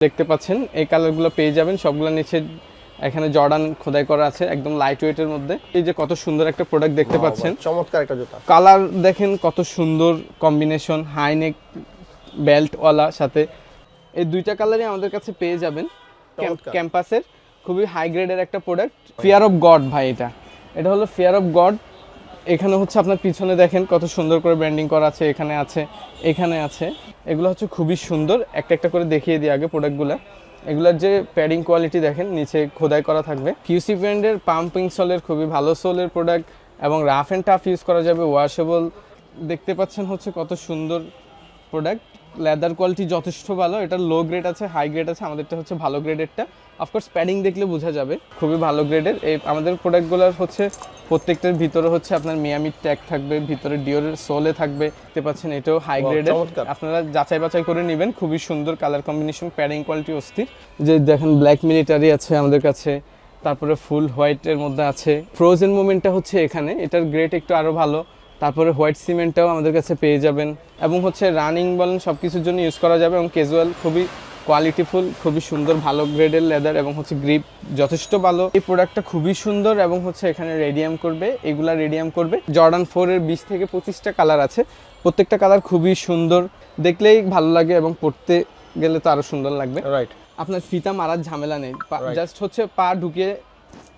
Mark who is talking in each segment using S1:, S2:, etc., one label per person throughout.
S1: দেখতে পাচ্ছেন এই কালারগুলো পেয়ে যাবেন সবগুলো নিচে এখানে জর্ডান খোদাই করা আছে একদম লাইট ওয়েটের মধ্যে। এই যে কত সুন্দর একটা প্রোডাক্ট দেখতে পাচ্ছেন,
S2: চমৎকার একটা জুতা।
S1: কালার দেখেন কত সুন্দর কম্বিনেশন, হাই নেক বেল্টওয়ালা সাথে এই দুইটা কালারই আমাদের কাছে পেয়ে যাবেন। ক্যাম্পাসের খুবই হাই গ্রেডের একটা প্রোডাক্ট, ফিয়ার অফ গড ভাই। এটা হলো ফিয়ার অফ গড। এখানে হচ্ছে আপনার পিছনে দেখেন কত সুন্দর করে ব্র্যান্ডিং করা আছে, এখানে আছে, এখানে আছে। এগুলো হচ্ছে খুবই সুন্দর, একটা একটা করে দেখিয়ে দিই আগে প্রোডাক্টগুলো। এগুলোর যে প্যাডিং কোয়ালিটি দেখেন, নিচে খোদাই করা থাকবে। কিউসি ব্র্যান্ডের পাম্পিং সোলের খুবই ভালো সোলের প্রোডাক্ট এবং রাফ অ্যান্ড টাফ ইউজ করা যাবে, ওয়াশেবল। দেখতে পাচ্ছেন হচ্ছে কত সুন্দর প্রোডাক্ট, লেদার কোয়ালিটি যথেষ্ট ভালো। এটা লো গ্রেড আছে, হাই গ্রেড আছে, আমাদেরটা হচ্ছে ভালো গ্রেডেরটা। অফকোর্স প্যাডিং দেখলে বোঝা যাবে খুবই ভালো গ্রেডের। এই আমাদের প্রোডাক্টগুলোর হচ্ছে প্রত্যেকটার ভিতরে হচ্ছে আপনার মিয়ামির ট্যাগ থাকবে, ভিতরে ডিওরের সোলে থাকবে। দেখতে পাচ্ছেন এটাও হাই গ্রেডের, আপনারা যাচাই বাছাই করে নেবেন। খুবই সুন্দর কালার কম্বিনেশন, প্যাডিং কোয়ালিটি অস্থির। যে দেখেন ব্ল্যাক মিলিটারি আছে আমাদের কাছে, তারপরে ফুল হোয়াইটের মধ্যে আছে। ফ্রোজেন মুভমেন্টটা হচ্ছে এখানে, এটার গ্রেড একটু আরও ভালো। তারপরে হোয়াইট সিমেন্টটাও আমাদের কাছে পেয়ে যাবেন এবং হচ্ছে রানিং বলেন সব কিছুর জন্য ইউজ করা যাবে এবং ক্যাজুয়াল খুবই কোয়ালিটিফুল, খুবই সুন্দর, ভালো গ্রেডের লেদার এবং হচ্ছে গ্রিপ যথেষ্ট ভালো। এই প্রোডাক্টটা খুবই সুন্দর এবং হচ্ছে এখানে রেডিয়াম করবে, এগুলা রেডিয়াম করবে। জর্ডান 4 এর 20 থেকে 25টা কালার আছে, প্রত্যেকটা কালার খুবই সুন্দর, দেখলেই ভালো লাগে এবং পড়তে গেলে তো আরো সুন্দর লাগবে।
S2: রাইট,
S1: আপনার ফিতা মারার ঝামেলা নেই, জাস্ট হচ্ছে পা ঢুকিয়ে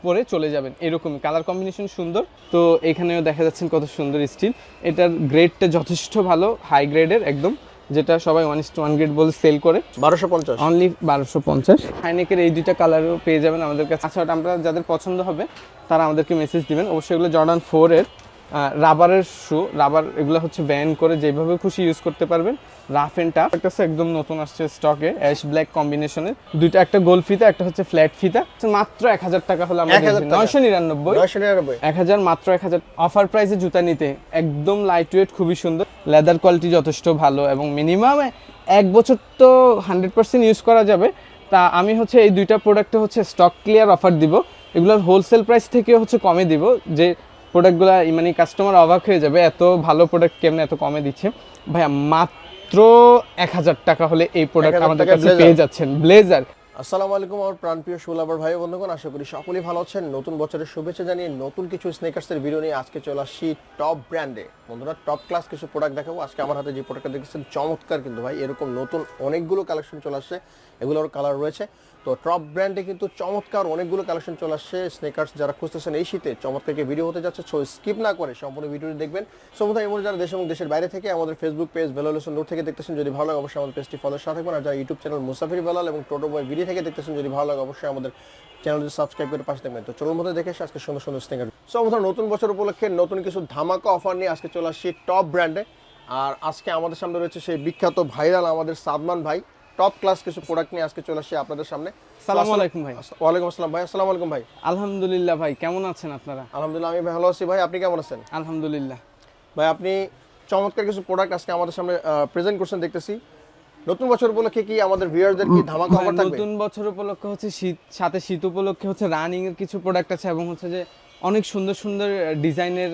S1: পরে চলে যাবেন, এরকম কালার কম্বিনেশন সুন্দর। তো এখানেও দেখা যাচ্ছেন কত সুন্দর স্টিল। এটার গ্রেডটা যথেষ্ট ভালো, হাই গ্রেডের একদম, যেটা সবাই 1:1 গ্রেড বলে সেল করে।
S2: 1250
S1: অনলি 1250। হাইনেকের এই দুইটা কালারও পেয়ে যাবেন আমাদের কাছে। আচ্ছা, আমরা যাদের পছন্দ হবে তারা আমাদেরকে মেসেজ দিবেন। অবশ্যই এগুলো জর্ডান 4 এর রাবারের শু, রাবার এগুলো হচ্ছে ব্যান করে যেভাবে খুশি ইউজ করতে পারবেন। রাফ এন্ড টাফ একটা একদম নতুন আসছে স্টকে, অ্যাশ ব্ল্যাক কম্বিনেশনের দুইটা, একটা গোল ফিতা, একটা হচ্ছে ফ্ল্যাট ফিতা। মাত্র 1000 টাকা হলে আমরা 999 1000, মাত্র 1000 অফার প্রাইসে জুতা নিতে। একদম লাইট ওয়েট, খুবই সুন্দর, লেদার কোয়ালিটি যথেষ্ট ভালো এবং মিনিমাম 1 বছর তো 100% ইউজ করা যাবে। তা আমি হচ্ছে এই দুইটা প্রোডাক্টে হচ্ছে স্টক ক্লিয়ার অফার দিব, এগুলোর হোলসেল প্রাইস থেকে হচ্ছে কমে দিব। যে প্রোডাক্টগুলো মানে কাস্টমার অবাক হয়ে যাবে এত ভালো প্রোডাক্ট কেমনে এত কমে দিচ্ছে। ভাইয়া মাত্র 1000 টাকা হলে এই প্রোডাক্ট আমাদের কাছে পেয়ে যাচ্ছেন, ব্লেজার।
S2: আসসালামু আলাইকুম আমার প্রাণপ্রিয় শোলাবার ভাই বন্ধুগণ, আশা করি সকলেই ভালো আছেন। নতুন বছরের শুভেচ্ছা জানিয়ে নতুন কিছু স্নেকার্সের ভিডিও নিয়ে আজকে চলে আসছি টপ ব্র্যান্ডে। বন্ধুরা, টপ ক্লাস কিছু প্রোডাক্ট দেখাবো। আজকে আমার হাতে যে প্রোডাক্টটা দেখছেন চমৎকার, কিন্তু ভাই এরকম নতুন অনেকগুলো কালেকশন চলে আসছে, এগুলোর কালার রয়েছে। তো টপ ব্র্যান্ডে কিন্তু চমৎকার অনেকগুলো কালেকশন চলে আসছে স্নেকার্স যারা খুঁজতেছেন এই শীতে। চমৎকার ভিডিও হতে যাচ্ছে, সো স্কিপ না করে সম্পূর্ণ ভিডিওটি দেখবেন। সমুদ্র এমন যারা দেশ এবং দেশের বাইরে থেকে আমাদের ফেসবুক পেজ বেলালুসন নূর থেকে দেখতেছেন, যদি ভালো লাগে অবশ্যই আমাদের পেজটি ফলোর সাথে থাকবেন। আর যারা ইউটিউব চ্যানেল মুসাফির বেলাল এবং টোটো বয় ভিডিও থেকে দেখতেছেন, যদি ভালো লাগে অবশ্যই আমাদের চ্যানেলটি সাবস্ক্রাইব করে পাশে থাকবেন। তো চলুন মধ্যে দেখে আজকে সুন্দর সুন্দর স্নেকার। সো আমরা নতুন বছর উপলক্ষে নতুন কিছু ধামাকা অফার নিয়ে আজকে চলে আসছি টপ ব্র্যান্ডে। আর আজকে আমাদের সামনে রয়েছে সেই বিখ্যাত ভাইরাল আমাদের সাদমান ভাই। টপ ক্লাস কিছু প্রোডাক্ট নিয়ে আজকে চলে আসছি আপনাদের সামনে।
S1: আসসালামু আলাইকুম ভাই।
S2: ওয়ালাইকুম আসসালাম ভাই। আসসালামু আলাইকুম ভাই।
S1: আলহামদুলিল্লাহ ভাই, কেমন আছেন আপনারা?
S2: আলহামদুলিল্লাহ আমি ভালো আছি ভাই, আপনি কেমন আছেন?
S1: আলহামদুলিল্লাহ
S2: ভাই, আপনি চমৎকার কিছু প্রোডাক্ট আজকে আমাদের সামনে প্রেজেন্ট করছেন দেখতেছি। নতুন বছর উপলক্ষে কি আমাদের ভিউয়ারদের কি ধামাকা অফার থাকবে?
S1: নতুন বছর উপলক্ষে হচ্ছে শীত, সাথে শীত উপলক্ষে হচ্ছে রানিং এর কিছু প্রোডাক্ট আছে এবং হচ্ছে যে অনেক সুন্দর সুন্দর ডিজাইনের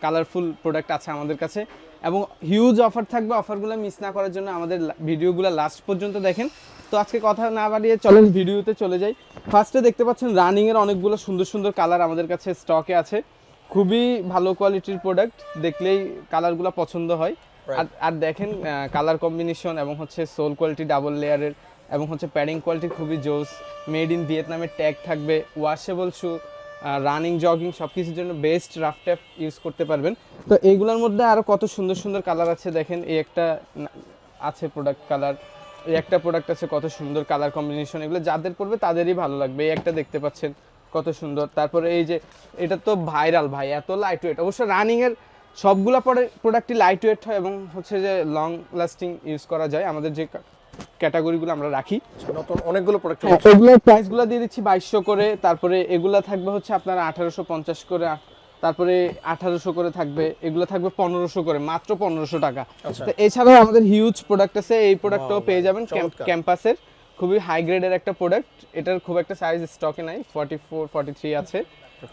S1: কালারফুল প্রোডাক্ট আছে আমাদের কাছে এবং হিউজ অফার থাকবে। অফারগুলো মিস না করার জন্য আমাদের ভিডিওগুলো লাস্ট পর্যন্ত দেখেন। তো আজকে কথা না বাড়িয়ে চলেন ভিডিওতে চলে যাই। ফার্স্টে দেখতে পাচ্ছেন রানিং এর অনেকগুলো সুন্দর সুন্দর কালার আমাদের কাছে স্টকে আছে, খুবই ভালো কোয়ালিটির প্রোডাক্ট, দেখলেই কালারগুলো পছন্দ হয়। আর দেখেন কালার কম্বিনেশন এবং হচ্ছে সোল কোয়ালিটি ডাবল লেয়ারের এবং হচ্ছে প্যাডিং কোয়ালিটি খুবই জোস। মেড ইন ভিয়েতনামের ট্যাগ থাকবে, ওয়াশেবল শু, রানিং জগিং সব কিছুর জন্য বেস্ট রাফ ট্যাপ ইউজ করতে পারবেন। তো এইগুলোর মধ্যে আরও কত সুন্দর সুন্দর কালার আছে দেখেন। এই একটা আছে প্রোডাক্ট কালার, এই একটা প্রোডাক্ট আছে, কত সুন্দর কালার কম্বিনেশন, এগুলো যাদের পড়বে তাদেরই ভালো লাগবে। এই একটা দেখতে পাচ্ছেন কত সুন্দর। তারপরে এই যে এটা তো ভাইরাল ভাই, এত লাইট ওয়েট। অবশ্য রানিংয়ের সবগুলা প্রোডাক্টই লাইট ওয়েট হয় এবং হচ্ছে যে লং লাস্টিং ইউজ করা যায়। আমাদের যে ক্যাটাগরিগুলো আমরা রাখি
S2: নতুন অনেকগুলো প্রোডাক্ট,
S1: এগুলোর প্রাইসগুলো দিয়ে দিচ্ছি 2200 করে। তারপরে এগুলা থাকবে হচ্ছে আপনার 1850 করে, তারপরে 1800 করে থাকবে, এগুলো থাকবে 1500 করে, মাত্র 1500 টাকা। তো এছাড়াও আমাদের হিউজ প্রোডাক্ট আছে, এই প্রোডাক্টটাও পেয়ে যাবেন ক্যাম্পাসের, খুবই হাই গ্রেডের একটা প্রোডাক্ট। এটার খুব একটা সাইজ স্টকে নাই, 44 43 আছে।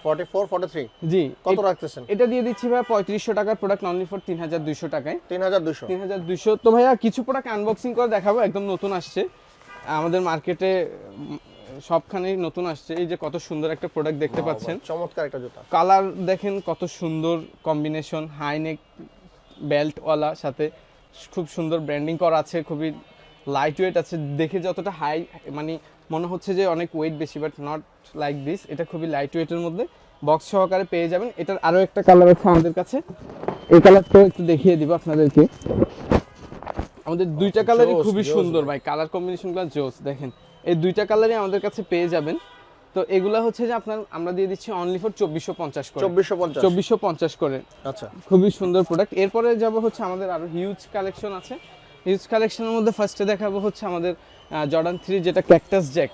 S2: 44 43
S1: জি,
S2: কত রাখতেছেন?
S1: এটা দিয়ে দিচ্ছি ভাই 3500 টাকার প্রোডাক্ট অনলি ফর 3200 টাকায়।
S2: 3200
S1: তো ভাইয়া কিছু প্রোডাক্ট আনবক্সিং করে দেখাবো, একদম নতুন আসছে। আমাদের মার্কেটে সবখানেই নতুন আসছে। এই যে কত সুন্দর একটা প্রোডাক্ট দেখতে পাচ্ছেন,
S2: চমৎকার একটা জুতা।
S1: কালার দেখেন কত সুন্দর কম্বিনেশন, হাই নেক বেল্টওয়ালা, সাথে খুব সুন্দর ব্র্যান্ডিং করা আছে, খুবই লাইট ওয়েট আছে। দেখে যতটা হাই মানে মনে হচ্ছে যে অনেক ওয়েট বেশি, বাট নট লাইক দিস। এটা খুবই লাইট ওয়েটের মধ্যে বক্স সহকারে পেয়ে যাবেন। এটার আরও একটা কালার আছে আমাদের কাছে, এই কালারটাও একটু দেখিয়ে দিব আপনাদেরকে। আমাদের দুইটা কালারই খুবই সুন্দর ভাই, কালার কম্বিনেশনগুলো জোস। দেখেন এই দুইটা কালারই আমাদের কাছে পেয়ে যাবেন। তো এগুলা হচ্ছে যে আপনার আমরা দিয়ে দিচ্ছি অনলি ফর 2450 করে। 2450 করে।
S2: আচ্ছা,
S1: খুবই সুন্দর প্রোডাক্ট। এরপরে যাব হচ্ছে আমাদের আরো হিউজ কালেকশন আছে। হিউজ কালেকশনের মধ্যে ফার্স্টে দেখাবো হচ্ছে আমাদের জর্ডান 3, যেটা ক্যাকটাস জ্যাক।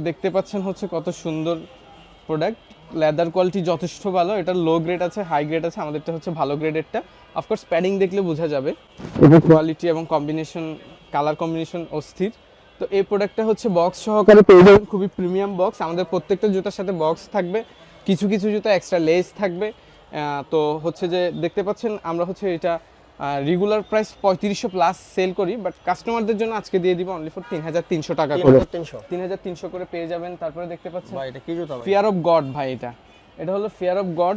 S1: দেখতে পাচ্ছেন হচ্ছে কত সুন্দর প্রোডাক্ট, লেদার কোয়ালিটি যথেষ্ট ভালো। এটা লো গ্রেড আছে, হাই গ্রেড আছে, আমাদেরটা হচ্ছে ভালো গ্রেডেরটা। অফকোর্স প্যাডিং দেখলে বোঝা যাবে এটা কোয়ালিটি এবং কম্বিনেশন, কালার কম্বিনেশন অস্থির। তো এই প্রোডাক্টটা হচ্ছে বক্স সহকারে পেয়ে যাবেন, খুবই প্রিমিয়াম বক্স। আমাদের প্রত্যেকটা জুতার সাথে বক্স থাকবে, কিছু কিছু জুতা এক্সট্রা লেস থাকবে। তো হচ্ছে যে দেখতে পাচ্ছেন আমরা হচ্ছে এটা রেগুলার প্রাইস 3500 প্লাস সেল করি, বাট কাস্টমারদের জন্য আজকে দিয়ে দিব অনলি ফর 3300 টাকা করে। 3300 করে পেয়ে যাবেন। তারপরে দেখতে পাচ্ছেন
S2: ভাই এটা কি জুতা ভাই?
S1: ফিয়ার অফ গড ভাই, এটা হলো ফিয়ার অফ গড।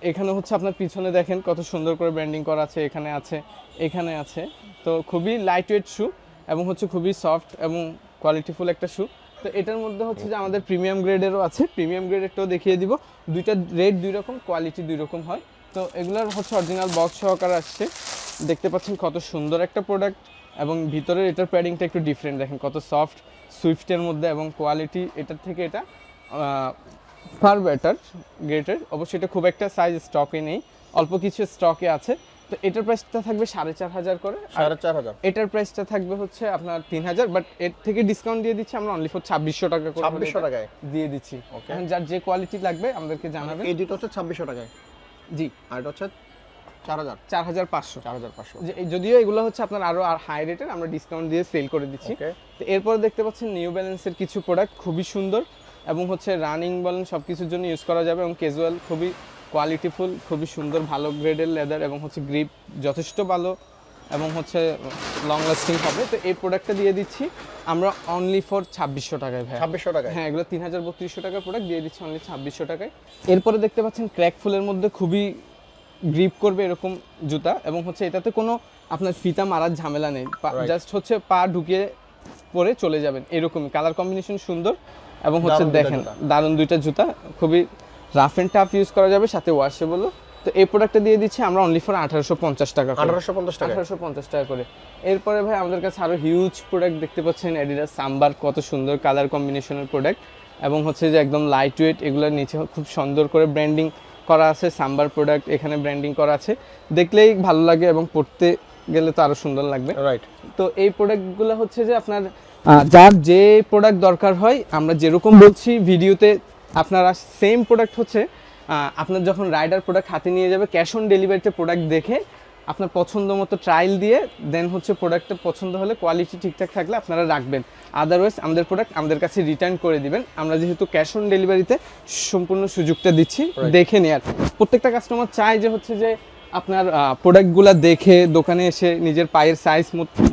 S1: এখানে হচ্ছে আপনার পিছনে দেখেন কত সুন্দর করে ব্র্যান্ডিং করা আছে, এখানে আছে, এখানে আছে। তো খুবই লাইট ওয়েট শু এবং হচ্ছে খুবই সফট এবং কোয়ালিটিফুল একটা শু। তো এটার মধ্যে হচ্ছে যে আমাদের প্রিমিয়াম গ্রেডেরও আছে, প্রিমিয়াম গ্রেডেরটাও দেখিয়ে দিব। দুইটা রেট দুই রকম, কোয়ালিটি দুই রকম হয়। তো এগুলোর হচ্ছে অরিজিনাল বক্স সহকারে আসছে। দেখতে পাচ্ছেন কত সুন্দর একটা প্রোডাক্ট, এবং ভিতরের এটার প্যাডিংটা একটু ডিফারেন্ট। দেখেন কত সফট, সুইফটের মধ্যে, এবং কোয়ালিটি এটার থেকে এটা ফার বেটার গ্রেটের। অবশ্যই এটা খুব একটা সাইজ স্টকে নেই, অল্প কিছু স্টকে আছে। তো এটার প্রাইসটা থাকবে 4500 করে,
S2: 4500।
S1: এটার প্রাইসটা থাকবে হচ্ছে আপনার 3000, বাট এর থেকে ডিসকাউন্ট দিয়ে দিচ্ছি আমরা অনলি ফর 2600 টাকা করে।
S2: 2600 টাকায়
S1: দিয়ে দিচ্ছি। এখন যার যে কোয়ালিটি লাগবে আমাদেরকে জানাবেন।
S2: এই দুটো হচ্ছে 2600 টাকায়।
S1: জি,
S2: আর এটা হচ্ছে 4000,
S1: 4500। যদিও এগুলো হচ্ছে আপনার আরো হাই রেটের, আমরা ডিসকাউন্ট দিয়ে সেল করে দিচ্ছি। তো এরপর দেখতে পাচ্ছেন নিউ ব্যালেন্সের কিছু প্রোডাক্ট, খুবই সুন্দর এবং হচ্ছে রানিং বলেন সব কিছুর জন্য ইউজ করা যাবে, এবং ক্যাজুয়াল, খুবই কোয়ালিটিফুল, খুবই সুন্দর, ভালো গ্রেডের লেদার, এবং হচ্ছে গ্রিপ যথেষ্ট ভালো, এবং হচ্ছে লং লাস্টিং হবে। তো এই প্রোডাক্টটা দিয়ে দিচ্ছি আমরা অনলি ফর 2600 টাকায় ভাই।
S2: 2600 টাকায়?
S1: হ্যাঁ, এগুলো 3200 টাকার প্রোডাক্ট, দিয়ে দিচ্ছি অনলি 2600 টাকায়। এরপরে দেখতে পাচ্ছেন ক্র্যাক ফুলের মধ্যে খুবই গ্রিপ করবে এরকম জুতা, এবং হচ্ছে এটাতে কোনো আপনার ফিতা মারার ঝামেলা নেই, জাস্ট হচ্ছে পা ঢুকিয়ে পরে চলে যাবেন এরকমই। কালার কম্বিনেশন সুন্দর, এবং হচ্ছে দেখেন দারুণ দুইটা জুতা, খুবই রাফ এন্ড টাফ ইউজ করা যাবে, সাথে ওয়াশেবলও। তো এই প্রোডাক্টটা দিয়ে দিচ্ছি আমরা অনলি ফর 1850 টাকা। 1850 টাকা করে। এরপরে ভাই আমাদের কাছে আরো হিউজ প্রোডাক্ট দেখতে পাচ্ছেন, অ্যাডিডাস সাম্বার, কত সুন্দর কালার কম্বিনেশনের প্রোডাক্ট, এবং হচ্ছে যে একদম লাইট ওয়েট। এগুলোর নিচে খুব সুন্দর করে ব্র্যান্ডিং করা আছে, সাম্বার প্রোডাক্ট এখানে ব্র্যান্ডিং করা আছে, দেখলেই ভালো লাগে এবং পড়তে গেলে তো আরো সুন্দর লাগবে।
S2: রাইট।
S1: তো এই প্রোডাক্টগুলো হচ্ছে যে আপনার যার যে প্রোডাক্ট দরকার হয়, আমরা যেরকম বলছি ভিডিওতে, আপনারা সেম প্রোডাক্ট হচ্ছে আপনার যখন রাইডার প্রোডাক্ট হাতে নিয়ে যাবে, ক্যাশ অন ডেলিভারিতে প্রোডাক্ট দেখে আপনার পছন্দ মতো ট্রায়াল দিয়ে দেন হচ্ছে প্রোডাক্টটা পছন্দ হলে, কোয়ালিটি ঠিকঠাক থাকলে আপনারা রাখবেন, আদারওয়াইজ আমাদের প্রোডাক্ট আমাদের কাছে রিটার্ন করে দিবেন। আমরা যেহেতু ক্যাশ অন ডেলিভারিতে সম্পূর্ণ সুযোগটা দিচ্ছি দেখে নেয়ার। প্রত্যেকটা কাস্টমার চায় যে হচ্ছে যে আপনার প্রোডাক্টগুলো দেখে দোকানে এসে নিজের পায়ের সাইজ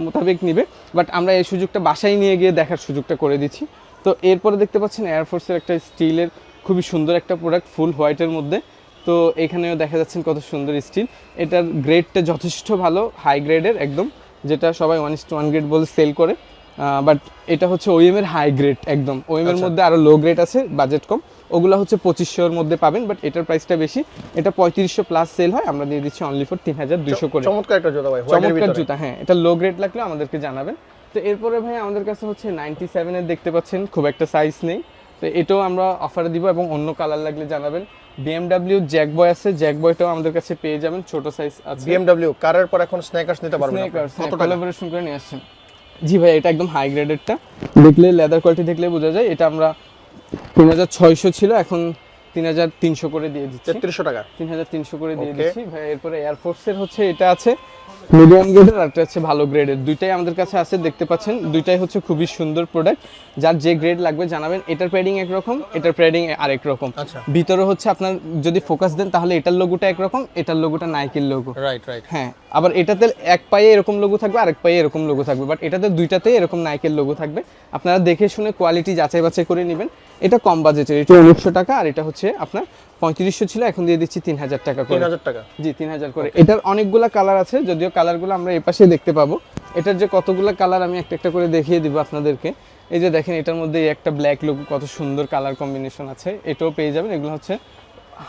S1: মোতাবেক নিবে, বাট আমরা এই সুযোগটা বাসায় নিয়ে গিয়ে দেখার সুযোগটা করে দিচ্ছি। তো এরপরে দেখতে পাচ্ছেন এয়ারফোর্সের একটা স্টিলের খুবই সুন্দর একটা প্রোডাক্ট, ফুল হোয়াইটের মধ্যে। তো এখানেও দেখা যাচ্ছেন কত সুন্দর স্টিল, এটার গ্রেডটা যথেষ্ট ভালো, হাই গ্রেডের একদম, যেটা সবাই 1:1 গ্রেড বলে সেল করে, বাট এটা হচ্ছে ওএম এর হাই গ্রেড একদম। ওএম এর মধ্যে আরো লো গ্রেড আছে, বাজেট কম, ওগুলো হচ্ছে 2500 এর মধ্যে পাবেন, বাট এটার প্রাইসটা বেশি, এটা 3500 প্লাস সেল হয়, আমরা দিয়ে দিচ্ছি অনলি ফর 3200 করে।
S2: চমৎকার একটা জুতা ভাই,
S1: চমৎকার জুতা। হ্যাঁ, এটা লো গ্রেড লাগলে আমাদেরকে জানাবেন। তো এরপরে ভাই আমাদের কাছে হচ্ছে 97 এর দেখতে পাচ্ছেন, খুব একটা সাইজ নেই, তো এটাও আমরা অফারে দিব, এবং অন্য কালার লাগলে জানাবেন। BMW জ্যাক বয় আছে, জ্যাক বয়টাও আমাদের কাছে পেয়ে যাবেন, ছোট সাইজ আছে।
S2: BMW কারের পর এখন স্নেকার্স নিতে পারবেন,
S1: কত কোলাবোরেশন করে নিয়ে আসছেন। জি ভাই, এটা একদম হাই গ্রেডেরটা, দেখলে লেদার কোয়ালিটি দেখলে বোঝা যায়। এটা আমরা 3600 ছিল, এখন 3300 করে দিয়ে দিচ্ছি।
S2: 3300 টাকা,
S1: 3300 করে দিয়ে দিচ্ছি ভাই। এরপরে এয়ারফোর্সের হচ্ছে এটা আছে মিডিয়াম গ্রেডের, আর একটা হচ্ছে ভালো গ্রেডের, দুইটাই আমাদের কাছে আছে, দেখতে পাচ্ছেন দুইটাই হচ্ছে খুবই সুন্দর প্রোডাক্ট। যার যে গ্রেড লাগবে জানাবেন। এটার প্যাডিং একরকম, এটার প্যাডিং আরেক রকম।
S2: আচ্ছা,
S1: ভিতরে হচ্ছে আপনার যদি ফোকাস দেন তাহলে এটার লোগোটা একরকম, এটার লোগোটা নাইকের লোগো।
S2: Right right.
S1: হ্যাঁ, আবার এটাতে এক পায়ে এরকম লোগো থাকবে, আরেক পায়ে এরকম লোগো থাকবে, বাট এটাতে দুইটাতে এরকম নাইকের লোগো থাকবে। আপনারা দেখে শুনে কোয়ালিটি যাচাই বাছাই করে নেবেন। এটা কম বাজেটের, এটা 1900 টাকা, আর এটা হচ্ছে আপনার 3500 ছিল, এখন দিয়ে দিচ্ছি 3000 টাকা করে।
S2: 3000 টাকা,
S1: জি 3000 করে। এটার অনেকগুলা কালার আছে, যদিও কালারগুলো আমরা এই পাশে দেখতে পাবো। এটার যে কতগুলো কালার আমি একটা একটা করে দেখিয়ে দিব আপনাদেরকে। এই যে দেখেন, এটার মধ্যে একটা ব্ল্যাক লোগো, কত সুন্দর কালার কম্বিনেশন আছে, এটাও পেয়ে যাবেন। এগুলো হচ্ছে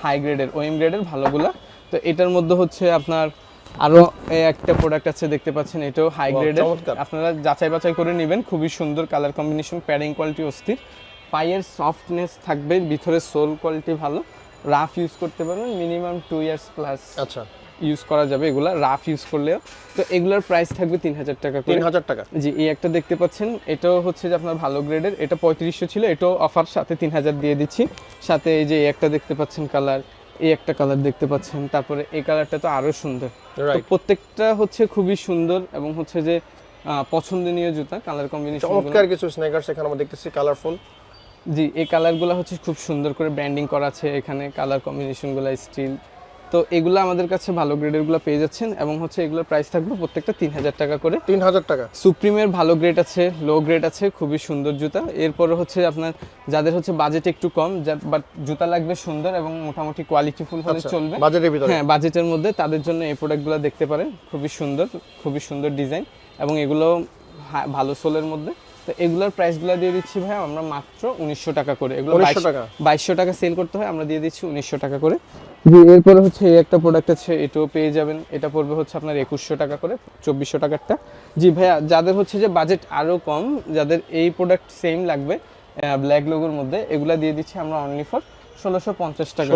S1: হাই গ্রেডের, ওএম গ্রেডের ভালোগুলা। তো এটার মধ্যে হচ্ছে আপনার আরো একটা প্রোডাক্ট আছে, দেখতে পাচ্ছেন, এটাও হাই গ্রেডের। আপনারা যাচাই বাছাই করে নেবেন। খুবই সুন্দর কালার কম্বিনেশন, প্যাডিং কোয়ালিটি অস্থির, পায়ের সফটনেস থাকবে, ভিতরে সোল কোয়ালিটি ভালো, রাফ ইউজ করতে পারবেন, মিনিমাম 2 ইয়ার্স প্লাস
S2: আচ্ছা
S1: ইউজ করা যাবে এগুলা রাফ ইউজ করলেও। তো এগুলার প্রাইস থাকবে 3000 টাকা করে।
S2: 3000 টাকা,
S1: জি। এই একটা দেখতে পাচ্ছেন, এটাও হচ্ছে যে আপনার ভালো গ্রেডের, এটা 3500 ছিল, এটাও অফার সাথে 3000 দিয়ে দিচ্ছি। সাথে এই যে এই একটা দেখতে পাচ্ছেন কালার, এই একটা কালার দেখতে পাচ্ছেন, তারপরে এই কালারটা তো আরো সুন্দর। তো প্রত্যেকটা হচ্ছে খুবই সুন্দর এবং হচ্ছে যে পছন্দনীয় জুতা, কালার কম্বিনেশন
S2: চমৎকার কিছু স্নেকার্স এখানে আমরা দেখতেছি, কালারফুল।
S1: জি, এই কালারগুলো হচ্ছে খুব সুন্দর করে ব্র্যান্ডিং করা আছে এখানে, কালার কম্বিনেশনগুলো স্টিল। তো এগুলো আমাদের কাছে ভালো গ্রেডেরগুলো পেয়ে যাচ্ছেন, এবং হচ্ছে এগুলোর প্রাইস থাকবে প্রত্যেকটা 3000 টাকা করে।
S2: 3000 টাকা।
S1: সুপ্রিমের ভালো গ্রেড আছে, লো গ্রেড আছে, খুবই সুন্দর জুতা। এরপরে হচ্ছে আপনার যাদের হচ্ছে বাজেট একটু কম, বাট জুতা লাগবে সুন্দর এবং মোটামুটি কোয়ালিটিফুল হলে চলবে,
S2: বাজেটের ভিতরে,
S1: হ্যাঁ বাজেটের মধ্যে, তাদের জন্য এই প্রোডাক্টগুলো দেখতে পারেন। খুবই সুন্দর, খুবই সুন্দর ডিজাইন, এবং এগুলো ভালো সোলের মধ্যে। তো এগুলোর প্রাইসগুলো দিয়ে দিচ্ছি ভাই আমরা মাত্র 1900 টাকা করে। এগুলো 2200 টাকা সেল করতে হয়, আমরা দিয়ে দিচ্ছি 1900 টাকা করে। জি। এরপরে হচ্ছে এই একটা প্রোডাক্ট আছে, এটাও পেয়ে যাবেন, এটা পড়বে হচ্ছে আপনার 2100 টাকা করে, 2400 টাকারটা। জি ভাইয়া, যাদের হচ্ছে যে বাজেট আরো কম, যাদের এই প্রোডাক্ট সেম লাগবে ব্ল্যাক লোগোর মধ্যে, এগুলা দিয়ে দিচ্ছি আমরা অনলি ফর 1650 টাকা,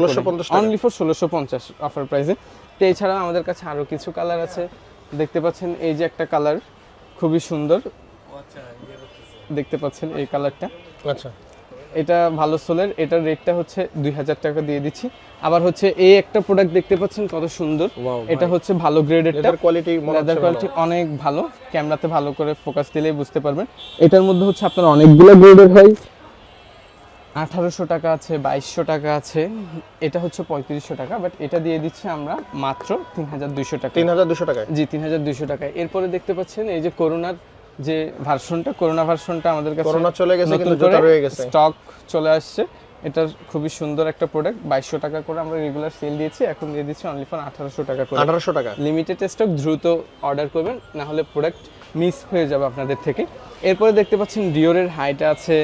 S1: অনলি ফর 1650 অফার প্রাইসে। তো এছাড়া আমাদের কাছে আরো কিছু কালার আছে, দেখতে পাচ্ছেন এই যে একটা কালার খুবই সুন্দর, দেখতে পাচ্ছেন এই কালারটা।
S2: আচ্ছা,
S1: এটা ভালো সোলের, এটার রেটটা হচ্ছে 2000 টাকা দিয়ে দিচ্ছি। আবার হচ্ছে এই একটা প্রোডাক্ট দেখতে পাচ্ছেন কত সুন্দর, এটা হচ্ছে ভালো গ্রেডের, লেদার কোয়ালিটি অনেক ভালো, ক্যামেরাতে ভালো করে ফোকাস দিলেই বুঝতে পারবেন। এটার মধ্যে হচ্ছে আপনার অনেকগুলো গ্রেডের হয়, 1800 টাকা আছে, 2200 টাকা আছে, এটা হচ্ছে 3500 টাকা, বাট এটা দিয়ে দিচ্ছি আমরা মাত্র 3200 টাকা।
S2: 3200 টাকা,
S1: জি 3200 টাকায়। এরপরে দেখতে পাচ্ছেন এই যে করোনার যে ভার্সনটা, করোনা ভার্সনটা আমাদের কাছে
S2: করোনা চলে গেছে কিন্তু জুতা রয়ে গেছে,
S1: স্টক চলে আসছে। এটা খুবই সুন্দর একটা প্রোডাক্ট, 2200 টাকা করে আমরা রেগুলার সেল দিয়েছি, এখন দিয়ে দিচ্ছি অনলি ফর 1800 টাকা করে।
S2: 1800 টাকা,
S1: লিমিটেড স্টক, দ্রুত অর্ডার করবেন, না হলে প্রোডাক্ট মিস হয়ে যাবে আপনাদের থেকে। এরপরে দেখতে পাচ্ছেন ডিওরের হাইটা আছে,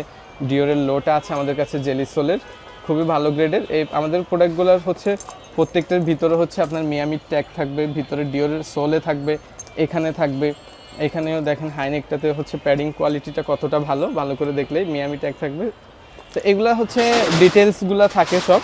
S1: ডিওরের লোটা আছে আমাদের কাছে, জেলি সোলের, খুবই ভালো গ্রেডের। এই আমাদের প্রোডাক্টগুলোর হচ্ছে প্রত্যেকটার ভিতরে হচ্ছে আপনার মিয়ামির ট্যাগ থাকবে, ভিতরে ডিওরের সোলে থাকবে, এখানে থাকবে, এখানেও দেখেন হাইনেকটাতে হচ্ছে প্যাডিং কোয়ালিটিটা কতটা ভালো, ভালো করে দেখলেই মিয়ামি ট্যাগ থাকবে। তো এগুলা হচ্ছে ডিটেলসগুলো থাকে সব,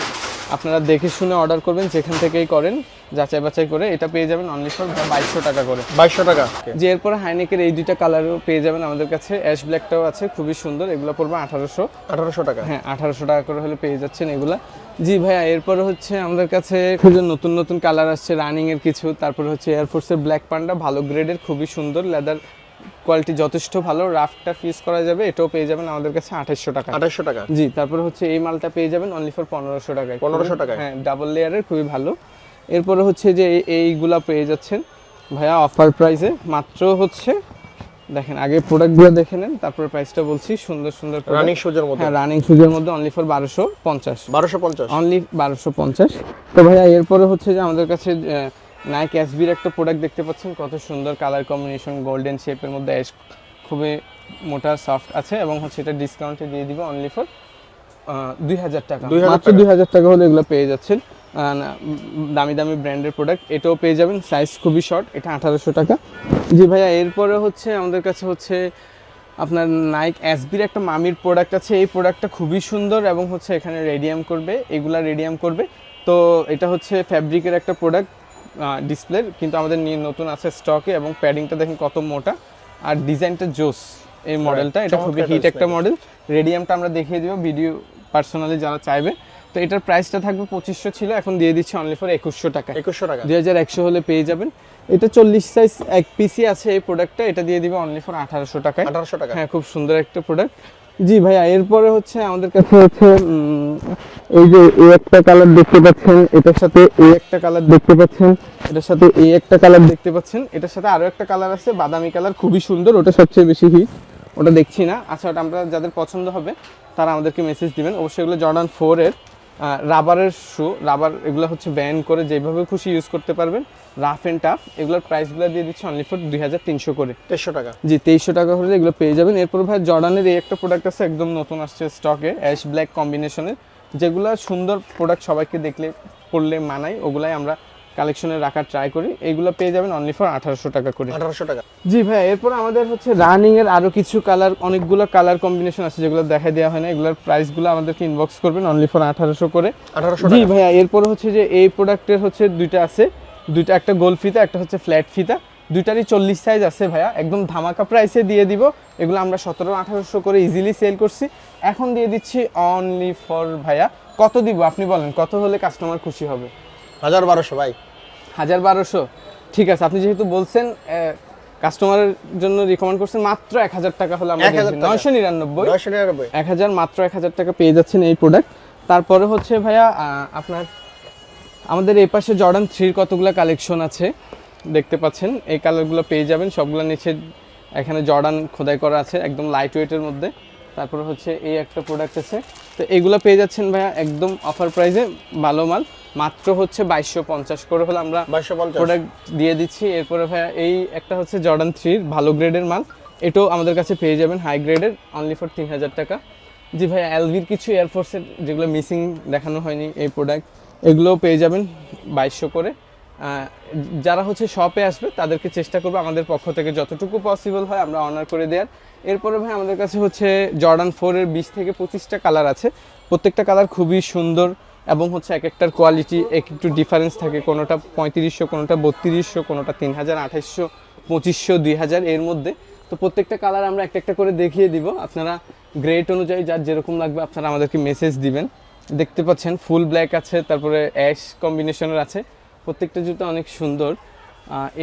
S1: আপনারা দেখে শুনে অর্ডার করবেন, যেখান থেকেই করেন যাচাই বাছাই করে। এটা পেয়ে যাবেন অনলি ফর 2200 টাকা করে।
S2: 2200 টাকা।
S1: যে এরপরে হাইনেকের এই দুইটা কালারও পেয়ে যাবেন আমাদের কাছে, অ্যাশ ব্ল্যাকটাও আছে, খুবই সুন্দর, এগুলো পড়বে 1800 টাকা। হ্যাঁ 1800 টাকা করে হলে পেয়ে যাচ্ছেন এগুলা। জি ভাইয়া, এরপরে হচ্ছে আমাদের কাছে নতুন নতুন কালার আসছে রানিং এর কিছু, তারপরে হচ্ছে এয়ারফোর্সের ব্ল্যাক পান্ডা, ভালো গ্রেডের, খুবই সুন্দর, লেদার কোয়ালিটি যথেষ্ট ভালো, রাফটা ফিউজ করা যাবে, এটাও পেয়ে যাবেন আমাদের কাছে 2800 টাকা।
S2: 2800 টাকা।
S1: জি। তারপরে হচ্ছে এই মালটা পেয়ে যাবেন অনলি ফর 1500 টাকায়।
S2: 1500 টাকায়,
S1: হ্যাঁ ডাবল লেয়ারের, খুবই ভালো। এরপরে হচ্ছে যে এইগুলা পেয়ে যাচ্ছেন ভাইয়া অফার প্রাইসে, মাত্র হচ্ছে দেখেন আগে প্রোডাক্টগুলো দেখে নেন, তারপর প্রাইসটা বলছি। সুন্দর সুন্দর
S2: রানিং শুজের মধ্যে,
S1: হ্যাঁ রানিং শুজের মধ্যে অনলি ফর 1250 অনলি 1250। তো ভাইয়া এরপরে হচ্ছে যে আমাদের কাছে নাইক এসবির একটা প্রোডাক্ট দেখতে পাচ্ছেন, কত সুন্দর কালার কম্বিনেশন, গোল্ডেন শেপের মধ্যে অ্যাশ, খুবই মোটা সফট আছে, এবং হচ্ছে এটা ডিসকাউন্টে দিয়ে দিব অনলি ফর 2000 টাকা, মাত্র 2000 টাকা হলে এগুলো পেয়ে যাচ্ছেন। দামি দামি ব্র্যান্ডের প্রোডাক্ট, এটাও পেয়ে যাবেন, সাইজ খুবই শর্ট, এটা 1800 টাকা। জি ভাইয়া, এরপরে হচ্ছে আমাদের কাছে হচ্ছে আপনার নাইক এসবির একটা মামির প্রোডাক্ট আছে, এই প্রোডাক্টটা খুবই সুন্দর, এবং হচ্ছে এখানে রেডিয়াম করবে, এগুলা রেডিয়াম করবে। তো এটা হচ্ছে ফ্যাব্রিকের একটা প্রোডাক্ট, ডিসপ্লের, কিন্তু আমাদের নিয়ে নতুন আছে স্টকে, এবং প্যাডিংটা দেখেন কত মোটা, আর ডিজাইনটা জোস এই মডেলটা, এটা খুবই হিট একটা মডেল। রেডিয়ামটা আমরা দেখিয়ে দিব ভিডিও পার্সোনালি যারা চাইবে। তো এটার প্রাইসটা থাকবে 2500 ছিল, এখন দিয়ে দিচ্ছি অনলি ফর 2100 টাকা।
S2: 2100 টাকা
S1: 2100 হলে পেয়ে যাবেন। এটা 40 সাইজ এক পিসি আছে এই প্রোডাক্টটা, এটা দিয়ে দিবে অনলি ফর 1800 টাকায়।
S2: 1800 টাকা।
S1: হ্যাঁ, খুব সুন্দর একটা প্রোডাক্ট। জি ভাইয়া, এরপরে হচ্ছে আমাদের কাছে হচ্ছে এই যে এই একটা কালার দেখতে পাচ্ছেন, এটার সাথে এই একটা কালার দেখতে পাচ্ছেন, এটার সাথে এই একটা কালার দেখতে পাচ্ছেন, এটার সাথে আরো একটা কালার আছে বাদামি কালার, খুবই সুন্দর, ওটা সবচেয়ে বেশি হিট, ওটা দেখছি না। আচ্ছা, ওটা আমরা যাদের পছন্দ হবে তারা আমাদেরকে মেসেজ দিবেন। অবশ্যই এগুলো জর্ডান 4 এর রাবারের শু, রাবার এগুলো হচ্ছে ব্যান করে যেভাবে খুশি ইউজ করতে পারবেন, রাফ এন্ড টাফ। এগুলোর প্রাইসগুলো দিয়ে দিচ্ছে অনলি ফর 2300 করে।
S2: 2300 টাকা।
S1: জি, 2300 টাকা হলে এগুলো পেয়ে যাবেন। এরপর ভাই জর্ডানের এই একটা প্রোডাক্ট আছে, একদম নতুন আসছে স্টকে, অ্যাশ ব্ল্যাক কম্বিনেশনের, যেগুলো সুন্দর প্রোডাক্ট, সবাইকে দেখলে পড়লে মানায়, ওগুলাই আমরা কালেকশনে রাখার ট্রাই করি। এইগুলো পেয়ে যাবেন অনলি ফর 1800 টাকা করে।
S2: 1800 টাকা।
S1: জি ভাই, এরপর আমাদের হচ্ছে রানিং এর আরো কিছু কালার, অনেকগুলো কালার কম্বিনেশন আছে যেগুলো দেখাই দেওয়া হয় না, এগুলোর প্রাইসগুলো আমাদেরকে ইনবক্স করবেন অনলি ফর 1800 করে।
S2: 1800
S1: জি
S2: টাকা।
S1: ভাইয়া, এরপর হচ্ছে যে এই প্রোডাক্টের হচ্ছে দুইটা আছে, দুইটা, একটা গোল ফিতা, একটা হচ্ছে ফ্ল্যাট ফিতা, দুইটারই 40 সাইজ আছে ভাইয়া, একদম ধামাকা প্রাইসে দিয়ে দিব। এগুলো আমরা 1700-1800 করে ইজিলি সেল করছি, এখন দিয়ে দিচ্ছি অনলি ফর ভাইয়া কত দিব আপনি বলেন, কত হলে কাস্টমার খুশি হবে?
S2: 1200 ভাই।
S1: 1200? ঠিক আছে, আপনি যেহেতু বলছেন কাস্টমারের জন্য রিকমেন্ড করছেন, মাত্র 1000 টাকা হলে আমরা 999 1000, মাত্র 1000 টাকা পেয়ে যাচ্ছেন এই প্রোডাক্ট। তারপরে হচ্ছে ভাইয়া আপনার আমাদের এই পাশে জর্ডান 3 কতগুলো কালেকশন আছে দেখতে পাচ্ছেন, এই কালারগুলো পেয়ে যাবেন, সবগুলো নিচে এখানে জর্ডান খোদাই করা আছে একদম লাইট ওয়েটের মধ্যে। তারপরে হচ্ছে এই একটা প্রোডাক্ট আছে, তো এগুলো পেয়ে যাচ্ছেন ভাইয়া একদম অফার প্রাইসে, ভালো মাল, মাত্র হচ্ছে 2250 করে হলে আমরা
S2: 2250
S1: প্রোডাক্ট দিয়ে দিচ্ছি। এরপরে ভাইয়া এই একটা হচ্ছে জর্ডান 3 ভালো গ্রেডের মাল, এটাও আমাদের কাছে পেয়ে যাবেন হাই গ্রেডের অনলি ফর 3000 টাকা। জি ভাইয়া, এলভির কিছু এয়ারফোর্সের যেগুলো মিসিং দেখানো হয়নি এই প্রোডাক্ট, এগুলোও পেয়ে যাবেন 2200 করে। যারা হচ্ছে শপে আসবে তাদেরকে চেষ্টা করবো আমাদের পক্ষ থেকে যতটুকু পসিবল হয় আমরা অনার করে দেওয়ার। এরপরে ভাই আমাদের কাছে হচ্ছে জর্ডান 4 এর 20 থেকে 25টা কালার আছে, প্রত্যেকটা কালার খুবই সুন্দর এবং হচ্ছে এক একটার কোয়ালিটি একটু ডিফারেন্স থাকে, কোনোটা 3500, কোনোটা 3200, কোনোটা 3000, 2800, 2500, 2000 এর মধ্যে। তো প্রত্যেকটা কালার আমরা একটা একটা করে দেখিয়ে দিব, আপনারা গ্রেড অনুযায়ী যার যেরকম লাগবে আপনারা আমাদেরকে মেসেজ দিবেন। দেখতে পাচ্ছেন ফুল ব্ল্যাক আছে, তারপরে অ্যাশ কম্বিনেশনের আছে, প্রত্যেকটা জুতো অনেক সুন্দর।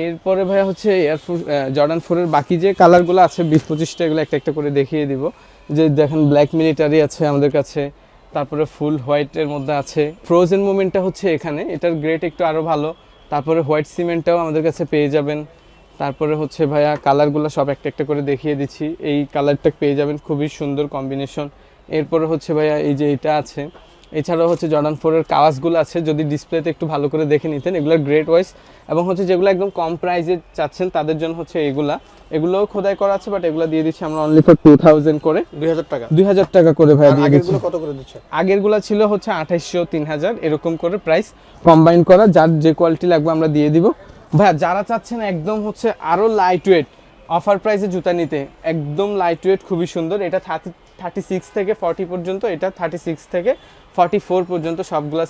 S1: এরপরে ভাইয়া হচ্ছে এয়ারফোর্স জর্ডান 4 এর বাকি যে কালারগুলো আছে 20-25টা, এগুলো একটা একটা করে দেখিয়ে দিব। যে দেখেন ব্ল্যাক মিলিটারি আছে আমাদের কাছে, তারপরে ফুল হোয়াইটের মধ্যে আছে, ফ্রোজেন মোমেন্টটা হচ্ছে এখানে, এটার গ্রেড একটু আরও ভালো, তারপরে হোয়াইট সিমেন্টটাও আমাদের কাছে পেয়ে যাবেন। তারপরে হচ্ছে ভাইয়া কালারগুলো সব একটা একটা করে দেখিয়ে দিচ্ছি, এই কালারটা পেয়ে যাবেন, খুবই সুন্দর কম্বিনেশন। এরপরে হচ্ছে ভাইয়া এই যে এটা আছে, এছাড়াও হচ্ছে জর্ডান 4 এর কাওয়াসগুলো আছে, যদি ডিসপ্লেতে একটু ভালো করে দেখে নিতেন, এগুলোর গ্রেড ওয়াইজ এবং হচ্ছে যেগুলো একদম কম প্রাইসে চাচ্ছেন তাদের জন্য হচ্ছে এগুলোও খোদাই করা আছে, বাট এগুলো দিয়ে দিচ্ছি আমরা অনলি ফর 2000 করে,
S2: 2000 টাকা।
S1: 2000 টাকা করে ভাইয়া দিয়ে দিচ্ছি।
S2: আগেরগুলো কত করে দিচ্ছে?
S1: আগেরগুলো ছিল হচ্ছে 2800, 3000 এরকম করে প্রাইস কম্বাইন করা, যার যে কোয়ালিটি লাগবে আমরা দিয়ে দিব ভাইয়া। যারা চাচ্ছেন একদম হচ্ছে আরো লাইট ওয়েট অফার প্রাইসে জুতা নিতে, একদম লাইট ওয়েট খুবই সুন্দর, এটা 36 থেকে 40 পর্যন্ত, এটা 36 থেকে 44 পর্যন্ত সবগুলো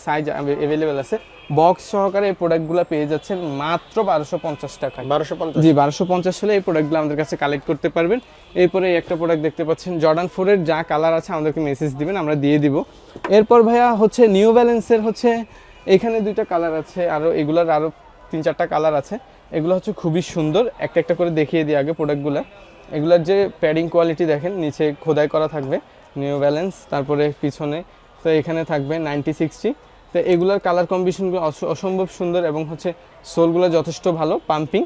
S1: সাইজ অ্যাভেলেবেল আছে, বক্স সহকারে এই প্রোডাক্টগুলো পেয়ে যাচ্ছেন মাত্র 1250 টাকা।
S2: 1250?
S1: জি, 1250 হলে এই প্রোডাক্টগুলো আমাদের কাছে কালেক্ট করতে পারবেন। এরপরে এই একটা প্রোডাক্ট দেখতে পাচ্ছেন জর্ডান 4 এর যা কালার আছে আমাদেরকে মেসেজ দিবেন, আমরা দিয়ে দিব। এরপর ভাইয়া হচ্ছে নিউ ব্যালেন্সের হচ্ছে এখানে দুইটা কালার আছে, আরও এগুলোর আরও 3-4টা কালার আছে, এগুলো হচ্ছে খুবই সুন্দর, একটা একটা করে দেখিয়ে দিই আগে প্রোডাক্টগুলো। এগুলোর যে প্যাডিং কোয়ালিটি দেখেন, নিচে খোদাই করা থাকবে নিউ ব্যালেন্স, তারপরে পিছনে তো এখানে থাকবে 90-60। তো এগুলোর কালার কম্বিনেশনগুলো অসম্ভব সুন্দর এবং হচ্ছে সোলগুলো যথেষ্ট ভালো পাম্পিং।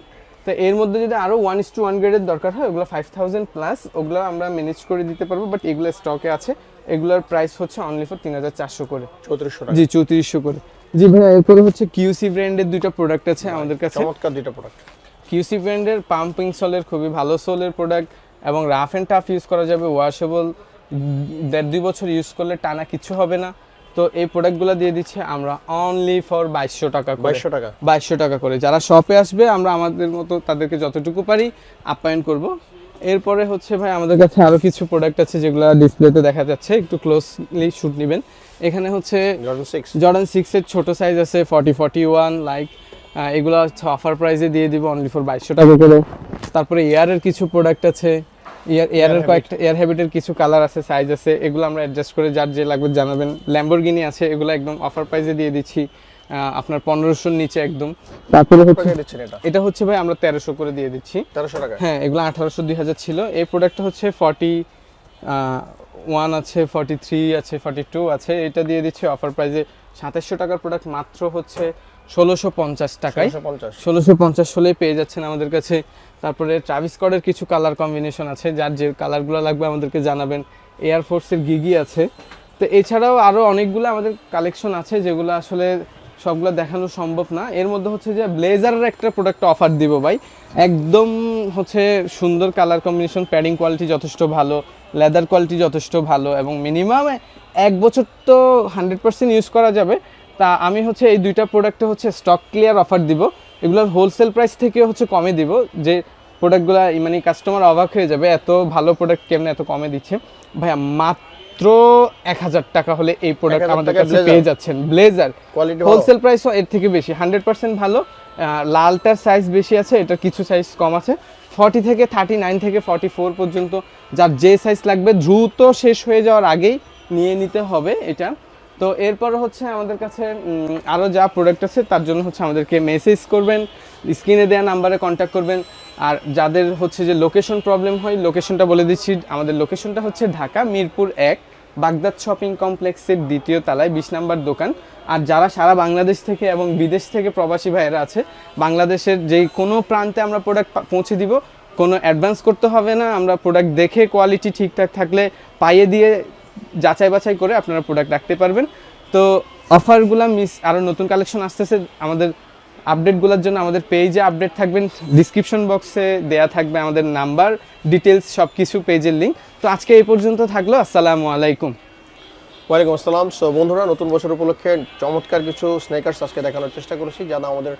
S1: তো এর মধ্যে যদি আরও 1:1 গ্রেডের দরকার হয়, ওগুলো 5000 প্লাস, ওগুলো আমরা ম্যানেজ করে দিতে পারবো, বাট এগুলো স্টকে আছে। এগুলোর প্রাইস হচ্ছে অনলি ফর 3400 করে,
S2: 3400 টাকা।
S1: জি 3400 করে। জি ভাইয়া, এরপরে হচ্ছে কিউসি ব্র্যান্ডের দুইটা প্রোডাক্ট আছে আমাদের কাছে,
S2: চমৎকার দুইটা প্রোডাক্ট।
S1: কিউসি ব্র্যান্ডের পাম্পিং সোলের খুবই ভালো সোলের প্রোডাক্ট এবং রাফ অ্যান্ড টাফ ইউজ করা যাবে, ওয়াশেবল, 1.5-2 বছর ইউজ করলে টানা কিছু হবে না। তো এই প্রোডাক্টগুলো দিয়ে দিচ্ছি আমরা অনলি ফর 2200 টাকা করে।
S2: 2200 টাকা?
S1: 2200 টাকা করে। যারা শপে আসবে আমরা আমাদের মতো তাদেরকে যতটুকু পারি আপ্যায়ন করব। এরপরে হচ্ছে ভাই আমাদের কাছে আরও কিছু প্রোডাক্ট আছে যেগুলো ডিসপ্লেতে দেখা যাচ্ছে, একটু ক্লোজলি শুট নেবেন। এখানে হচ্ছে জর্ডান 6 এর ছোট সাইজ আছে 40-41, লাইক এগুলো হচ্ছে অফার প্রাইসে দিয়ে দিব অনলি ফর 2200 টাকা করে। তারপরে এয়ারের কিছু প্রোডাক্ট আছে, এয়ারের কয়েকটা এয়ার হ্যাবিটের কিছু কালার আছে, সাইজ আছে, এগুলো আমরা অ্যাডজাস্ট করে যার যে লাগবে জানাবেন। ল্যাম্বরগিনি আছে, এগুলো একদম অফার প্রাইসে দিয়ে দিচ্ছি আপনার 1500 নিচে একদম। তারপরে
S2: দিচ্ছেন
S1: এটা হচ্ছে ভাই আমরা 1300 করে দিয়ে দিচ্ছি।
S2: 1300 টাকা?
S1: হ্যাঁ, এগুলো 1800 2000 ছিল। এই প্রোডাক্টটা হচ্ছে 41 আছে, 43 আছে, 42 আছে, এটা দিয়ে দিচ্ছি অফার প্রাইসে 2700 টাকার প্রোডাক্ট মাত্র হচ্ছে 1650 টাকায়। 1650 হলেই পেয়ে যাচ্ছেন আমাদের কাছে। তারপরে ট্রাভিস স্কটের কিছু কালার কম্বিনেশন আছে, যার যে কালারগুলো লাগবে আমাদেরকে জানাবেন। এয়ারফোর্সের গিগি আছে। তো এছাড়াও আরও অনেকগুলো আমাদের কালেকশন আছে যেগুলো আসলে সবগুলো দেখানো সম্ভব না। এর মধ্যে হচ্ছে যে ব্লেজারের একটা প্রোডাক্ট অফার দিব ভাই, একদম হচ্ছে সুন্দর কালার কম্বিনেশন, প্যাডিং কোয়ালিটি যথেষ্ট ভালো, লেদার কোয়ালিটি যথেষ্ট ভালো, এবং মিনিমাম 1 বছর তো 100% ইউজ করা যাবে। তা আমি হচ্ছে এই দুইটা প্রোডাক্টে হচ্ছে স্টক ক্লিয়ার অফার দিব। এগুলোর হোলসেল প্রাইস থেকে হচ্ছে কমে দিব, যে প্রোডাক্টগুলো মানে কাস্টমার অবাক হয়ে যাবে এত ভালো প্রোডাক্ট কেমনে এত কমে দিচ্ছে। ভাইয়া মাত্র 1000 টাকা হলে এই প্রোডাক্ট আমাদের কাছে পেয়ে যাচ্ছেন। ব্লেজার হোলসেল প্রাইসও এর থেকে বেশি, 100% ভালো। লালটার সাইজ বেশি আছে, এটার কিছু সাইজ কম আছে। 40 থেকে 39 থেকে 44 পর্যন্ত যার যে সাইজ লাগবে দ্রুত শেষ হয়ে যাওয়ার আগেই নিয়ে নিতে হবে এটা। তো এরপর হচ্ছে আমাদের কাছে আরও যা প্রোডাক্ট আছে তার জন্য হচ্ছে আমাদেরকে মেসেজ করবেন, স্ক্রিনে দেওয়া নাম্বারে কন্ট্যাক্ট করবেন। আর যাদের হচ্ছে যে লোকেশন প্রবলেম হয়, লোকেশনটা বলে দিচ্ছি। আমাদের লোকেশনটা হচ্ছে ঢাকা মিরপুর 1 বাগদাদ শপিং কমপ্লেক্সের 2য় তলায় 20 নাম্বার দোকান। আর যারা সারা বাংলাদেশ থেকে এবং বিদেশ থেকে প্রবাসী ভাইয়েরা আছে, বাংলাদেশের যেই কোনো প্রান্তে আমরা প্রোডাক্ট পৌঁছে দিব, কোনো অ্যাডভান্স করতে হবে না। আমরা প্রোডাক্ট দেখে কোয়ালিটি ঠিকঠাক থাকলে পাইয়ে দিয়ে যাচাই বাছাই করে আপনারা প্রোডাক্ট রাখতে পারবেন। তো অফারগুলো আরও নতুন কালেকশন আসতেছে। আমাদের আপডেটগুলোর জন্য আমাদের পেজে আপডেট থাকবেন, ডিসক্রিপশন বক্সে দেয়া থাকবে আমাদের নাম্বার, ডিটেলস সব কিছু, পেজের লিঙ্ক। তো আজকে এই পর্যন্ত থাকলো। আসসালামু আলাইকুম।
S2: ওয়ালাইকুম আসসালাম। সো বন্ধুরা, নতুন বছর উপলক্ষে চমৎকার কিছু স্নেকার্স আজকে দেখানোর চেষ্টা করেছি। যারা আমাদের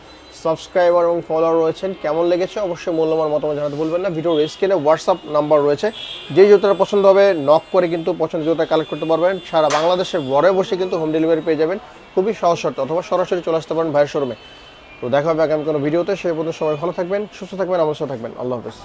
S2: সাবস্ক্রাইবার এবং ফলোয়ার রয়েছেন, কেমন লেগেছে অবশ্যই মূল্যবান মতামত জানাতে ভুলবেন না। ভিডিওর স্ক্রিনে হোয়াটসঅ্যাপ নাম্বার রয়েছে, যেই জুতোটা পছন্দ হবে নক করে কিন্তু পছন্দের জুতোটা কালেক্ট করতে পারবেন। সারা বাংলাদেশের ঘরে বসে কিন্তু হোম ডেলিভারি পেয়ে যাবেন খুবই সহজ শর্তে, অথবা সরাসরি চলে আসতে পারেন ভাইয়ের শোরুমে। তো দেখা হবে আগামী কোনো ভিডিওতে। সেই পর্যন্ত সবাই ভালো থাকবেন, সুস্থ থাকবেন, অবশ্যই থাকবেন। আল্লাহ হাফেজ।